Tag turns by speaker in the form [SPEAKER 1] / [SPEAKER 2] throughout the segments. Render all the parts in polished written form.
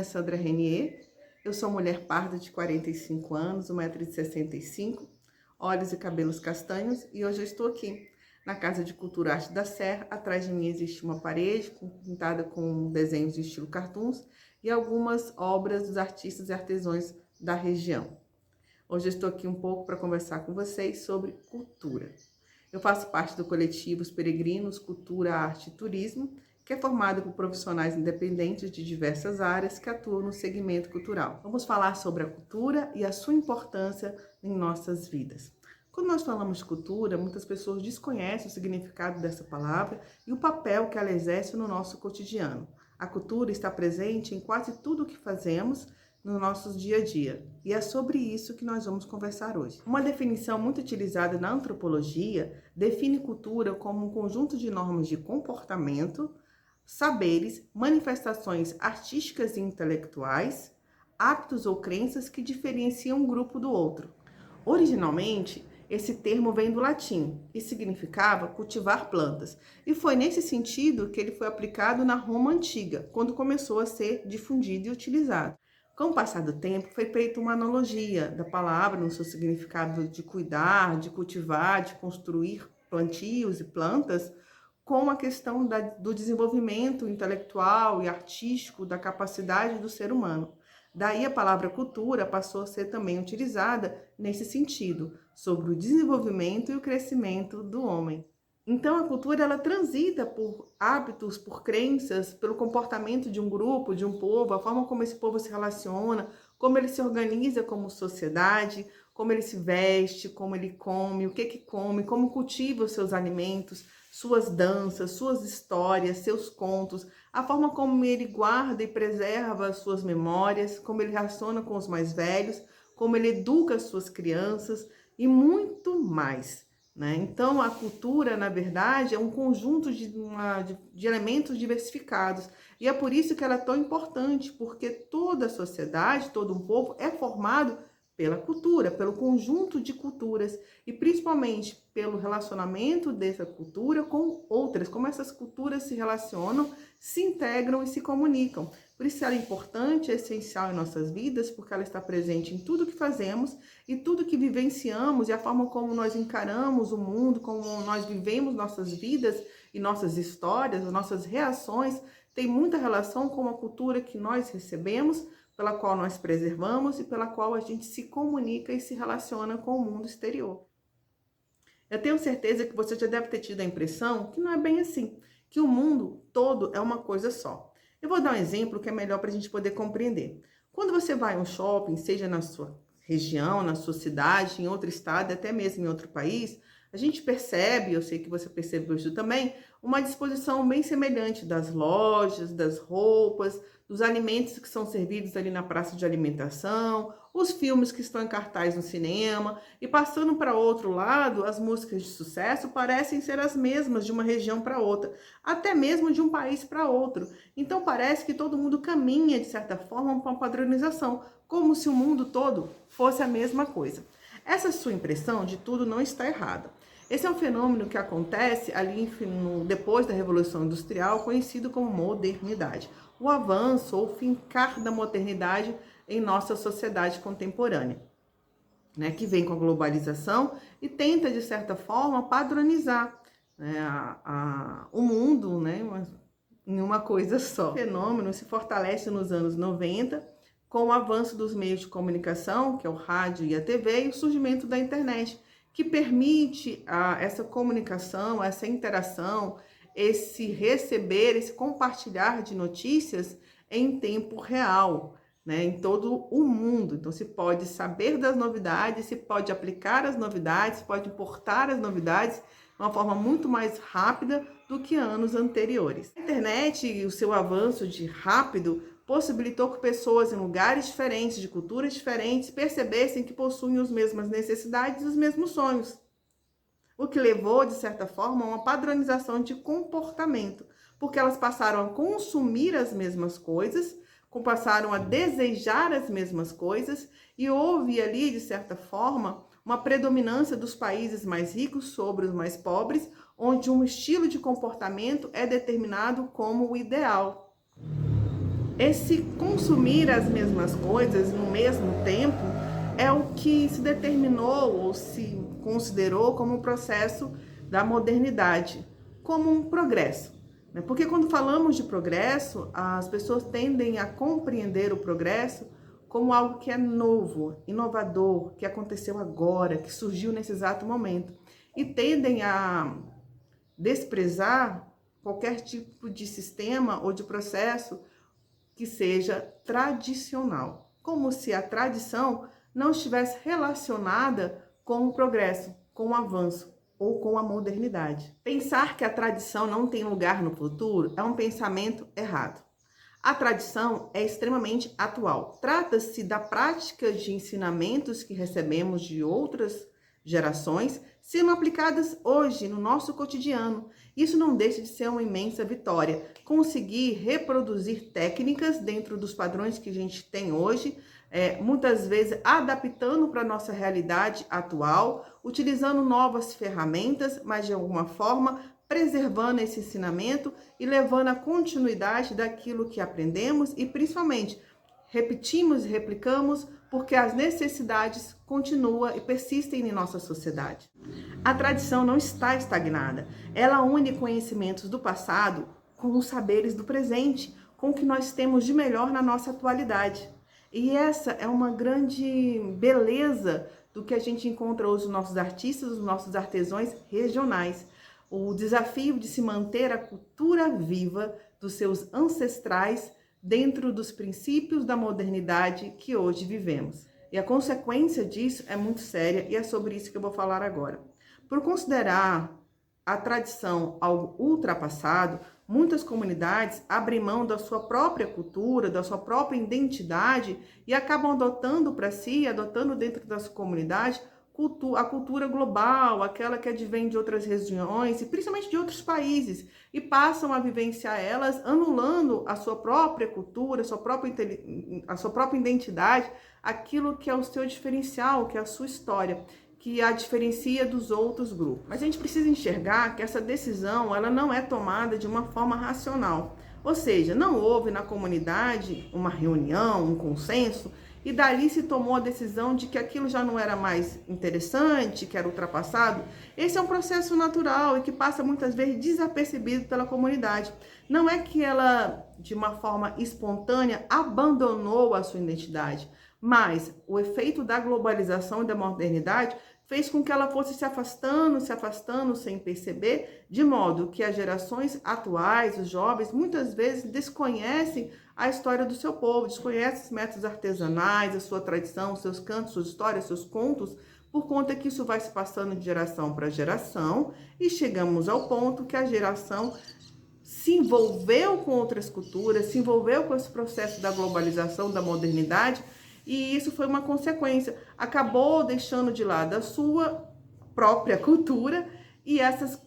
[SPEAKER 1] é Sandra Renier, eu sou mulher parda de 45 anos, 1,65 m, olhos e cabelos castanhos e hoje eu estou aqui na Casa de Cultura Arte da Serra. Atrás de mim existe uma parede pintada com desenhos de estilo cartoons e algumas obras dos artistas e artesãos da região. Hoje eu estou aqui um pouco para conversar com vocês sobre cultura. Eu faço parte do coletivo Os Peregrinos Cultura, Arte e Turismo, que é formado por profissionais independentes de diversas áreas que atuam no segmento cultural. Vamos falar sobre a cultura e a sua importância em nossas vidas. Quando nós falamos de cultura, muitas pessoas desconhecem o significado dessa palavra e o papel que ela exerce no nosso cotidiano. A cultura está presente em quase tudo o que fazemos no nosso dia a dia, e é sobre isso que nós vamos conversar hoje. Uma definição muito utilizada na antropologia define cultura como um conjunto de normas de comportamento, saberes, manifestações artísticas e intelectuais, hábitos ou crenças que diferenciam um grupo do outro. Originalmente, esse termo vem do latim e significava cultivar plantas, e foi nesse sentido que ele foi aplicado na Roma antiga, quando começou a ser difundido e utilizado. Com o passar do tempo, foi feita uma analogia da palavra no seu significado de cuidar, de cultivar, de construir plantios e plantas, com a questão do desenvolvimento intelectual e artístico da capacidade do ser humano. Daí a palavra cultura passou a ser também utilizada nesse sentido, sobre o desenvolvimento e o crescimento do homem. Então a cultura ela transita por hábitos, por crenças, pelo comportamento de um grupo, de um povo, a forma como esse povo se relaciona, como ele se organiza como sociedade, como ele se veste, como ele come, o que come, como cultiva os seus alimentos, suas danças, suas histórias, seus contos, a forma como ele guarda e preserva as suas memórias, como ele relaciona com os mais velhos, como ele educa as suas crianças e muito mais, né? Então, a cultura, na verdade, é um conjunto de elementos diversificados. E é por isso que ela é tão importante, porque toda a sociedade, todo um povo é formado pela cultura, pelo conjunto de culturas e principalmente pelo relacionamento dessa cultura com outras, como essas culturas se relacionam, se integram e se comunicam. Por isso ela é importante, é essencial em nossas vidas, porque ela está presente em tudo que fazemos e tudo que vivenciamos e a forma como nós encaramos o mundo, como nós vivemos nossas vidas e nossas histórias, as nossas reações, tem muita relação com a cultura que nós recebemos, pela qual nós preservamos e pela qual a gente se comunica e se relaciona com o mundo exterior. Eu tenho certeza que você já deve ter tido a impressão que não é bem assim, que o mundo todo é uma coisa só. Eu vou dar um exemplo que é melhor para a gente poder compreender. Quando você vai a um shopping, seja na sua região, na sua cidade, em outro estado, até mesmo em outro país, a gente percebe, eu sei que você percebeu isso também, uma disposição bem semelhante das lojas, das roupas, dos alimentos que são servidos ali na praça de alimentação, os filmes que estão em cartaz no cinema, e passando para outro lado, as músicas de sucesso parecem ser as mesmas de uma região para outra, até mesmo de um país para outro. Então parece que todo mundo caminha, de certa forma, para uma padronização, como se o mundo todo fosse a mesma coisa. Essa sua impressão de tudo não está errada. Esse é um fenômeno que acontece ali depois da Revolução Industrial, conhecido como modernidade. O avanço ou fincar da modernidade em nossa sociedade contemporânea, né, que vem com a globalização e tenta, de certa forma, padronizar, né, o mundo, né, em uma coisa só. O fenômeno se fortalece nos anos 90, com o avanço dos meios de comunicação, que é o rádio e a TV, e o surgimento da internet, que permite essa comunicação, essa interação, esse receber, esse compartilhar de notícias em tempo real, né, em todo o mundo. Então se pode saber das novidades, se pode aplicar as novidades, se pode importar as novidades de uma forma muito mais rápida do que anos anteriores. A internet e o seu avanço de rápido possibilitou que pessoas em lugares diferentes, de culturas diferentes, percebessem que possuem as mesmas necessidades e os mesmos sonhos. O que levou, de certa forma, a uma padronização de comportamento, porque elas passaram a consumir as mesmas coisas, passaram a desejar as mesmas coisas, e houve ali, de certa forma, uma predominância dos países mais ricos sobre os mais pobres, onde um estilo de comportamento é determinado como o ideal. Esse consumir as mesmas coisas no mesmo tempo é o que se determinou ou se considerou como um processo da modernidade, como um progresso, né? Porque quando falamos de progresso, as pessoas tendem a compreender o progresso como algo que é novo, inovador, que aconteceu agora, que surgiu nesse exato momento, e tendem a desprezar qualquer tipo de sistema ou de processo que seja tradicional, como se a tradição não estivesse relacionada com o progresso, com o avanço ou com a modernidade. Pensar que a tradição não tem lugar no futuro é um pensamento errado. A tradição é extremamente atual. Trata-se da prática de ensinamentos que recebemos de outras gerações sendo aplicadas hoje no nosso cotidiano. Isso não deixa de ser uma imensa vitória. Conseguir reproduzir técnicas dentro dos padrões que a gente tem hoje, muitas vezes adaptando para a nossa realidade atual, utilizando novas ferramentas, mas de alguma forma preservando esse ensinamento e levando a continuidade daquilo que aprendemos e principalmente repetimos e replicamos porque as necessidades continuam e persistem em nossa sociedade. A tradição não está estagnada. Ela une conhecimentos do passado com os saberes do presente, com o que nós temos de melhor na nossa atualidade. E essa é uma grande beleza do que a gente encontra hoje nos nossos artistas, os nossos artesãos regionais. O desafio de se manter a cultura viva dos seus ancestrais dentro dos princípios da modernidade que hoje vivemos. E a consequência disso é muito séria e é sobre isso que eu vou falar agora. Por considerar a tradição algo ultrapassado, muitas comunidades abrem mão da sua própria cultura, da sua própria identidade e acabam adotando para si, adotando dentro da sua comunidade, a cultura global, aquela que advém de outras regiões e principalmente de outros países, e passam a vivenciar elas, anulando a sua própria cultura, a sua própria identidade, aquilo que é o seu diferencial, que é a sua história, que a diferencia dos outros grupos. Mas a gente precisa enxergar que essa decisão ela não é tomada de uma forma racional. Ou seja, não houve na comunidade uma reunião, um consenso, e dali se tomou a decisão de que aquilo já não era mais interessante, que era ultrapassado. Esse é um processo natural e que passa muitas vezes desapercebido pela comunidade. Não é que ela, de uma forma espontânea, abandonou a sua identidade, mas o efeito da globalização e da modernidade fez com que ela fosse se afastando sem perceber, de modo que as gerações atuais, os jovens, muitas vezes desconhecem a história do seu povo, desconhecem os métodos artesanais, a sua tradição, os seus cantos, suas histórias, seus contos, por conta que isso vai se passando de geração para geração e chegamos ao ponto que a geração se envolveu com outras culturas, se envolveu com esse processo da globalização, da modernidade, e isso foi uma consequência. Acabou deixando de lado a sua própria cultura e essa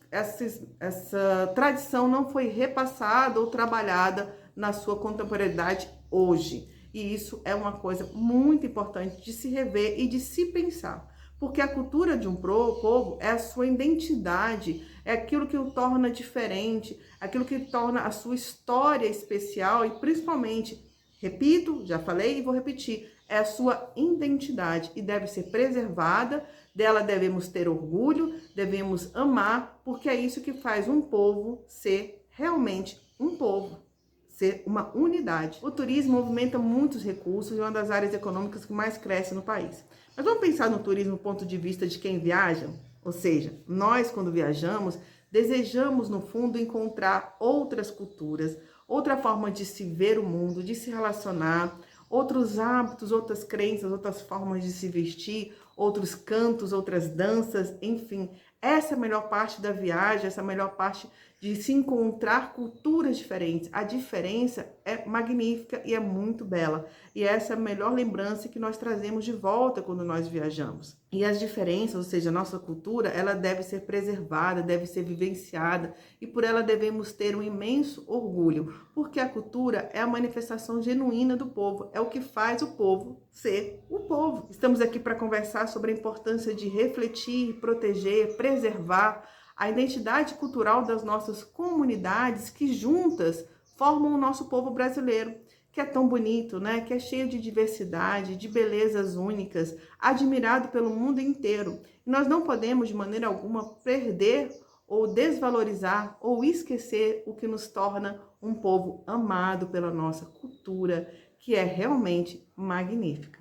[SPEAKER 1] tradição não foi repassada ou trabalhada na sua contemporaneidade hoje. E isso é uma coisa muito importante de se rever e de se pensar. Porque a cultura de um povo é a sua identidade, é aquilo que o torna diferente, aquilo que torna a sua história especial e principalmente, repito, já falei e vou repetir, é a sua identidade e deve ser preservada, dela devemos ter orgulho, devemos amar, porque é isso que faz um povo ser realmente um povo, ser uma unidade. O turismo movimenta muitos recursos e é uma das áreas econômicas que mais cresce no país. Mas vamos pensar no turismo do ponto de vista de quem viaja? Ou seja, nós quando viajamos, desejamos no fundo encontrar outras culturas, outra forma de se ver o mundo, de se relacionar, outros hábitos, outras crenças, outras formas de se vestir, outros cantos, outras danças, enfim. Essa é a melhor parte da viagem, essa é a melhor parte de se encontrar culturas diferentes. A diferença é magnífica e é muito bela. E essa é a melhor lembrança que nós trazemos de volta quando nós viajamos. E as diferenças, ou seja, a nossa cultura, ela deve ser preservada, deve ser vivenciada e por ela devemos ter um imenso orgulho, porque a cultura é a manifestação genuína do povo, é o que faz o povo ser o povo. Estamos aqui para conversar sobre a importância de refletir, proteger, preservar a identidade cultural das nossas comunidades que juntas formam o nosso povo brasileiro. que é tão bonito, né? Que é cheio de diversidade, de belezas únicas, admirado pelo mundo inteiro. E nós não podemos, de maneira alguma, perder ou desvalorizar ou esquecer o que nos torna um povo amado pela nossa cultura, que é realmente magnífica.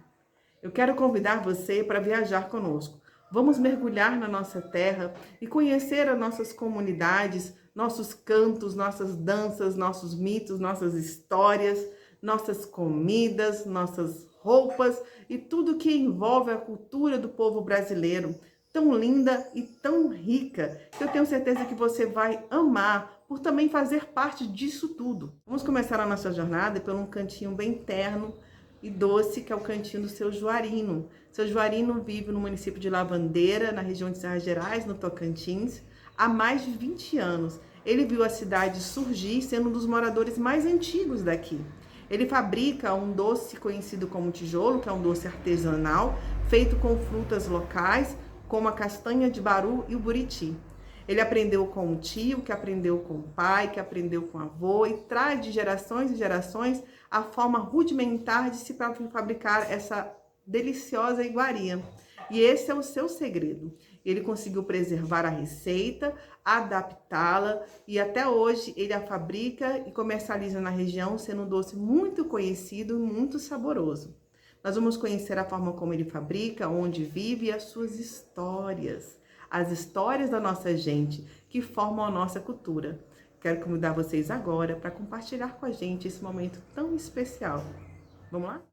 [SPEAKER 1] Eu quero convidar você para viajar conosco. Vamos mergulhar na nossa terra e conhecer as nossas comunidades, nossos cantos, nossas danças, nossos mitos, nossas histórias, nossas comidas, nossas roupas e tudo que envolve a cultura do povo brasileiro, tão linda e tão rica, que eu tenho certeza que você vai amar por também fazer parte disso tudo. Vamos começar a nossa jornada por um cantinho bem terno e doce, que é o cantinho do Seu Juarino. Seu Juarino vive no município de Lavandeira, na região de Serras Gerais, no Tocantins, há mais de 20 anos. Ele viu a cidade surgir, sendo um dos moradores mais antigos daqui. Ele fabrica um doce conhecido como tijolo, que é um doce artesanal, feito com frutas locais, como a castanha de baru e o buriti. Ele aprendeu com o tio, que aprendeu com o pai, que aprendeu com o avô e traz de gerações e gerações a forma rudimentar de se fabricar essa deliciosa iguaria. E esse é o seu segredo. Ele conseguiu preservar a receita, adaptá-la e até hoje ele a fabrica e comercializa na região, sendo um doce muito conhecido e muito saboroso. Nós vamos conhecer a forma como ele fabrica, onde vive e as suas histórias. As histórias da nossa gente que formam a nossa cultura. Quero convidar vocês agora para compartilhar com a gente esse momento tão especial. Vamos lá?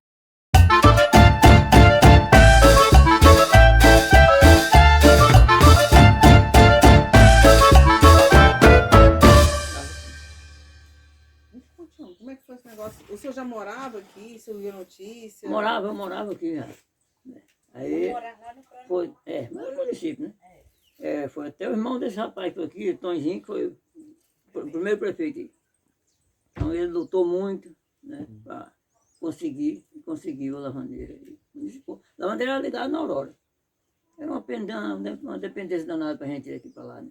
[SPEAKER 1] Como é que foi esse negócio? O senhor já morava aqui? O senhor via notícia?
[SPEAKER 2] Eu morava aqui já. Aí foi, no município, né? Foi até o irmão desse rapaz que foi aqui, o Tonzinho, que foi o primeiro prefeito aí. Então ele lutou muito, né, para conseguiu a lavandeira. A lavandeira era ligada na Aurora. Era uma dependência danada para a gente ir aqui para lá, né?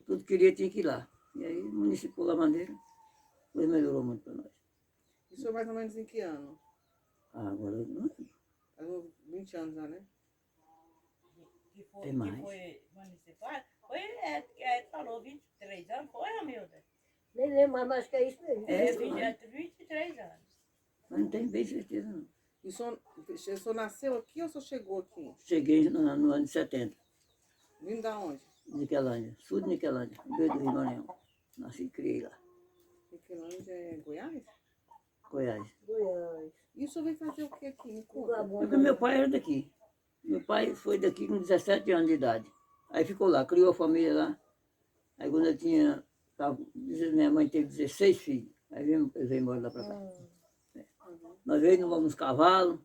[SPEAKER 2] Tudo queria, tinha que ir lá. E aí municipou a lavandeira, depois melhorou muito para nós.
[SPEAKER 1] Isso mais ou menos em que ano?
[SPEAKER 2] Agora eu não lembro.
[SPEAKER 1] Faz uns 20 anos já, né?
[SPEAKER 2] Tem mais.
[SPEAKER 3] Que foi municipal? Foi, falou 23 anos, foi, Amilda?
[SPEAKER 4] Nem lembro mais, mas acho que é isso mesmo.
[SPEAKER 3] 23 anos.
[SPEAKER 2] Mas não tenho bem certeza, não.
[SPEAKER 1] E o senhor nasceu aqui ou o senhor chegou aqui?
[SPEAKER 2] Cheguei no ano de 70,
[SPEAKER 1] Vindo da onde?
[SPEAKER 2] Niquelândia, sul de Niquelândia, no meio do Rio Maranhão. Nasci e criei lá,
[SPEAKER 1] Niquelândia é Goiás?
[SPEAKER 2] Goiás.
[SPEAKER 4] Goiás.
[SPEAKER 1] E o senhor veio fazer o que aqui? Me conta.
[SPEAKER 2] Porque meu pai era daqui. Meu pai foi daqui com 17 anos de idade. Aí ficou lá, criou a família lá. Aí quando minha mãe teve 16 filhos. Aí ele veio embora lá para cá. Nós veio nos cavalos,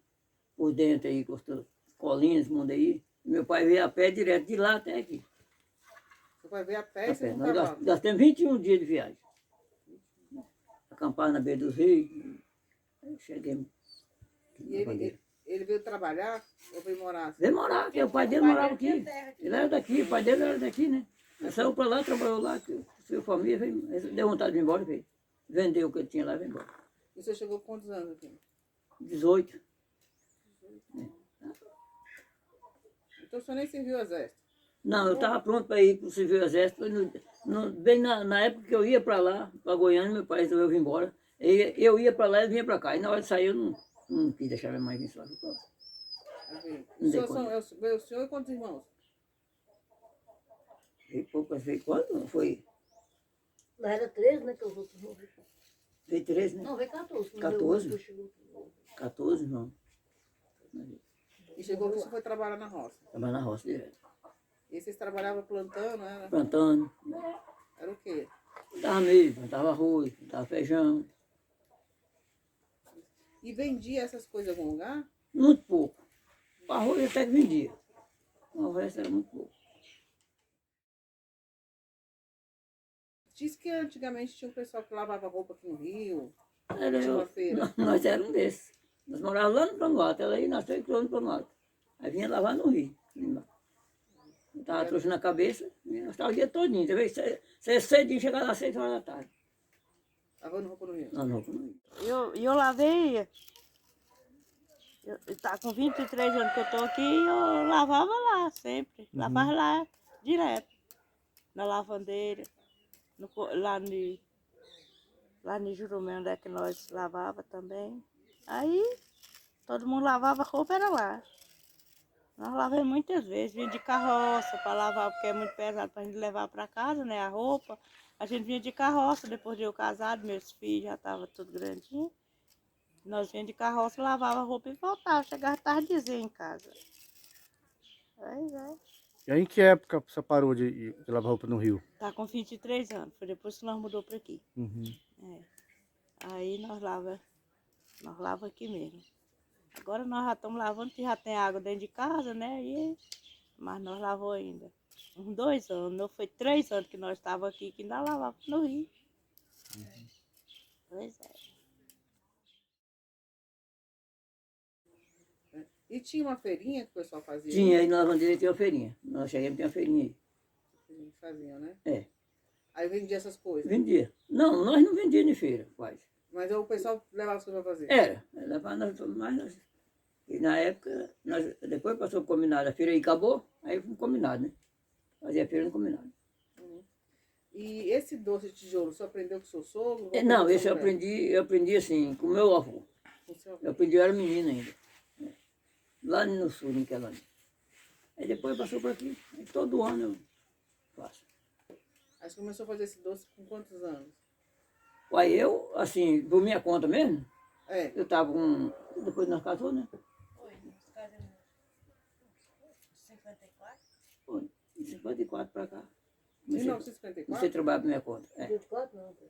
[SPEAKER 2] por dentro aí, costou colinas, esse mundo aí. E meu pai veio a pé direto de lá até aqui.
[SPEAKER 1] Você vai ver a pé e você não
[SPEAKER 2] Nós
[SPEAKER 1] cavalo.
[SPEAKER 2] gastamos 21 dias de viagem. Acampar na beira dos rios. Aí cheguei.
[SPEAKER 1] E ele veio trabalhar ou veio morar assim?
[SPEAKER 2] Veio morar aqui, o pai dele morava aqui. Ele era daqui, o pai dele era daqui, né? Ele saiu para lá, trabalhou lá, sua família, veio, deu vontade de ir embora e veio. Vendeu o que ele tinha lá e veio embora.
[SPEAKER 1] E você chegou com quantos anos aqui?
[SPEAKER 2] 18.
[SPEAKER 1] Então o senhor nem serviu o exército?
[SPEAKER 2] Não, eu estava pronto para ir para o Civil Exército. Bem na época que eu ia para lá, para Goiânia, meu pai resolveu vir embora. Eu ia para lá e ele vinha para cá. E na hora de sair eu não quis deixar minha mãe vir só.
[SPEAKER 1] O senhor e quantos irmãos?
[SPEAKER 2] Veio pouco, veio quanto? Foi?
[SPEAKER 4] Nós era 13, né? Que os outros morreram.
[SPEAKER 2] Veio 13, né?
[SPEAKER 4] Não, veio 14.
[SPEAKER 2] 14? 14, irmão.
[SPEAKER 1] E chegou que você foi trabalhar na roça.
[SPEAKER 2] Trabalhava na roça direto.
[SPEAKER 1] E vocês trabalhavam plantando, né?
[SPEAKER 2] Plantando.
[SPEAKER 1] Era o quê?
[SPEAKER 2] Plantava milho, plantava arroz, plantava feijão.
[SPEAKER 1] E vendia essas coisas em algum lugar?
[SPEAKER 2] Muito pouco. O arroz até que vendia. O resto era muito pouco.
[SPEAKER 1] Diz que antigamente tinha um pessoal que lavava roupa aqui no Rio.
[SPEAKER 2] Era
[SPEAKER 1] Tinha uma feira.
[SPEAKER 2] Nós éramos um desses. Nós morávamos lá no Plano Alto. Ela aí nasceu e criou no Plano Alto. Aí vinha lavar no Rio. Estava trouxa na cabeça, nós estávamos o dia todinho. Você cedinho, chegava às 6 horas da tarde.
[SPEAKER 1] Lavando roupa no rio.
[SPEAKER 2] Lavando roupa no rio.
[SPEAKER 3] Eu lavei. Tá com 23 anos que eu tô aqui e eu lavava lá sempre. Lavava lá direto. Na lavandeira. Lá no Jurumê, onde é que nós lavava também. Aí todo mundo lavava roupa, era lá. Nós lavamos muitas vezes, vinha de carroça para lavar, porque é muito pesado para a gente levar para casa, né, a roupa. A gente vinha de carroça, depois de eu casado, meus filhos já estavam tudo grandinho. Nós vinha de carroça, lavava a roupa e voltava, chegava tardezinha em casa. Pois é.
[SPEAKER 5] E aí em que época você parou de lavar roupa no rio?
[SPEAKER 3] Tá com 23 anos, foi depois que nós mudou para aqui. É. Aí nós lava aqui mesmo. Agora nós já estamos lavando, que já tem água dentro de casa, né? Mas nós lavamos ainda. Uns 2 anos, não foi 3 anos que nós estávamos aqui, que ainda lavava no rio. Pois é.
[SPEAKER 1] E tinha uma feirinha que o pessoal fazia?
[SPEAKER 2] Tinha aí na lavanderia, tinha uma feirinha. Nós chegamos, tinha uma feirinha aí.
[SPEAKER 1] Eles faziam, né?
[SPEAKER 2] É.
[SPEAKER 1] Aí vendia essas coisas.
[SPEAKER 2] Vendia. Não, nós não vendíamos em feira, quase.
[SPEAKER 1] Mas o pessoal levava as coisas pra fazer.
[SPEAKER 2] Era. E na época, depois passou o combinado. A feira aí acabou, aí foi um combinado, né? Fazia a feira no combinado.
[SPEAKER 1] E esse doce de tijolo, você aprendeu com o seu sogro?
[SPEAKER 2] Não, esse eu aprendi assim, com o meu avô.
[SPEAKER 1] Com o seu avô?
[SPEAKER 2] Eu aprendi, eu era menino ainda. Lá no sul, em Quelândia. Aí depois passou por aqui. Aí todo ano eu faço.
[SPEAKER 1] Aí você começou a fazer esse doce com quantos anos?
[SPEAKER 2] Aí eu, assim, por minha conta mesmo,
[SPEAKER 1] É.
[SPEAKER 2] eu tava com. Depois nós casamos, né?
[SPEAKER 3] Foi, nós casamos em 54.
[SPEAKER 2] Foi, de 54 pra cá. Comecei
[SPEAKER 1] 1954?
[SPEAKER 2] a trabalhar por minha conta. É.
[SPEAKER 4] 24 não, pô.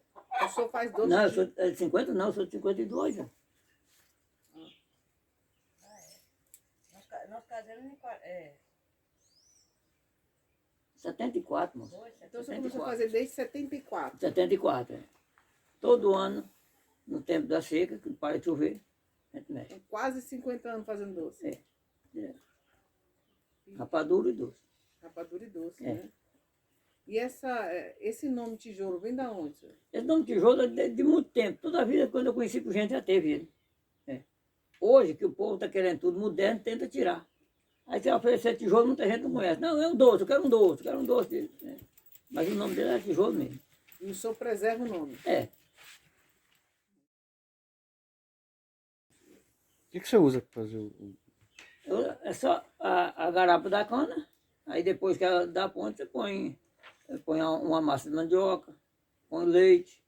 [SPEAKER 1] O senhor faz doce
[SPEAKER 2] Não, eu
[SPEAKER 1] de...
[SPEAKER 2] sou de 50, não, eu sou de 52 já.
[SPEAKER 3] Nós casamos em
[SPEAKER 2] 74, moço.
[SPEAKER 1] Então você começou a fazer desde 74.
[SPEAKER 2] 74, é. Todo ano, no tempo da seca, que para de chover, a gente mexe.
[SPEAKER 1] Com quase 50 anos fazendo doce.
[SPEAKER 2] É. Direto. Rapadura e doce.
[SPEAKER 1] Rapadura e doce,
[SPEAKER 2] É.
[SPEAKER 1] né? E esse nome tijolo vem da onde, senhor?
[SPEAKER 2] Esse nome tijolo é de muito tempo. Toda a vida, quando eu conheci por gente, já teve ele. É. Hoje, que o povo está querendo tudo moderno, tenta tirar. Aí você oferecer tijolo, muita gente não conhece. Não, é um doce, eu quero um doce, eu quero um doce. É. Mas o nome dele é tijolo mesmo.
[SPEAKER 1] E o senhor preserva o nome.
[SPEAKER 2] É.
[SPEAKER 5] O que você usa para fazer
[SPEAKER 2] É só a garapa da cana, aí depois que ela dá ponta, você põe uma massa de mandioca, põe leite.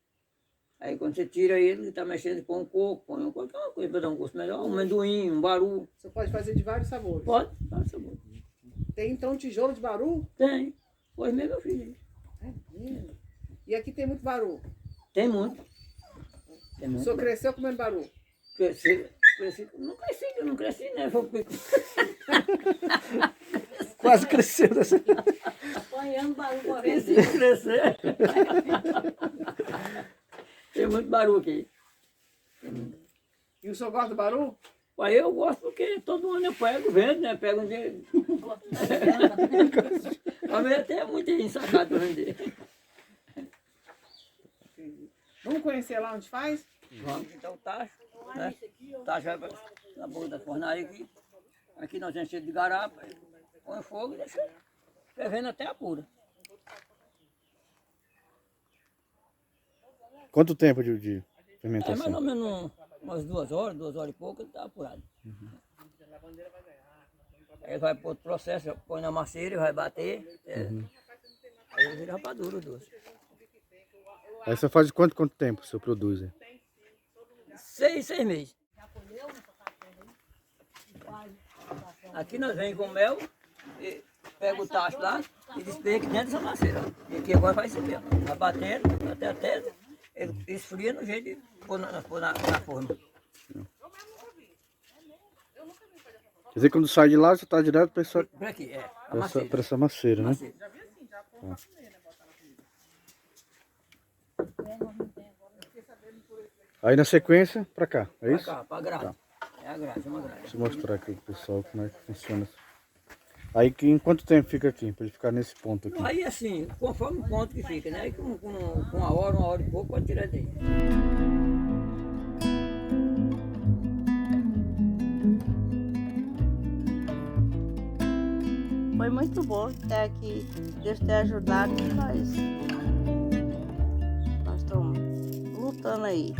[SPEAKER 2] Aí quando você tira ele, está mexendo, põe um coco, põe qualquer coisa para dar um gosto melhor, um amendoim, um baru.
[SPEAKER 1] Você pode fazer de vários sabores.
[SPEAKER 2] Pode, faz sabor.
[SPEAKER 1] Tem então tijolo de baru?
[SPEAKER 2] Tem. Pois mesmo, meu filho.
[SPEAKER 1] É mesmo? E aqui tem muito baru.
[SPEAKER 2] Tem muito. Tem
[SPEAKER 1] O
[SPEAKER 2] muito.
[SPEAKER 1] senhor cresceu comendo baru?
[SPEAKER 2] Cresci. Eu não cresci, né?
[SPEAKER 5] Quase cresceu dessa.
[SPEAKER 4] Apanhando barulho correndo.
[SPEAKER 2] Cresci, crescer. Tem muito barulho aqui.
[SPEAKER 1] E o senhor gosta do baru?
[SPEAKER 2] Aí eu gosto porque todo ano eu pego, vendo, né? Pego um dia. Mas até é muito ensacado para vender.
[SPEAKER 1] Vamos conhecer lá onde faz?
[SPEAKER 2] Vamos, então o tacho, né? O tacho vai na boca da fornalha aqui. Aqui nós enchemos de garapa, põe fogo e deixa fervendo até a pura.
[SPEAKER 5] Quanto tempo de
[SPEAKER 2] É mais ou
[SPEAKER 5] fermentação?
[SPEAKER 2] menos umas 2 horas e pouco, ele está apurado. Aí vai para outro processo, põe na macieira, vai bater. Aí vira rapadura o doce.
[SPEAKER 5] Aí você faz de quanto tempo o senhor produz? Hein?
[SPEAKER 2] 6 meses. Aqui nós vem com mel, e pega o tacho lá e despeja aqui dentro dessa macieira. E aqui agora vai isso aqui, ó. Vai batendo até ele esfria no jeito de pôr na forma.
[SPEAKER 5] Quer dizer, quando sai de lá, você está direto para essa,
[SPEAKER 2] Por aqui, a macieira.
[SPEAKER 5] pra essa maceira, né?
[SPEAKER 2] Macieira.
[SPEAKER 5] Aí na sequência, para cá, é
[SPEAKER 2] Pra
[SPEAKER 5] isso?
[SPEAKER 2] cá, pra grade. É a grade, é uma grade.
[SPEAKER 5] Deixa eu mostrar aqui pro pessoal como é que funciona. Aí em quanto tempo fica aqui, para ele ficar nesse ponto aqui?
[SPEAKER 2] Aí assim, conforme o ponto que fica, né? Aí com uma hora e pouco, pode tirar daí.
[SPEAKER 3] Foi muito bom até que Deus ter ajudado e nós estamos lutando aí.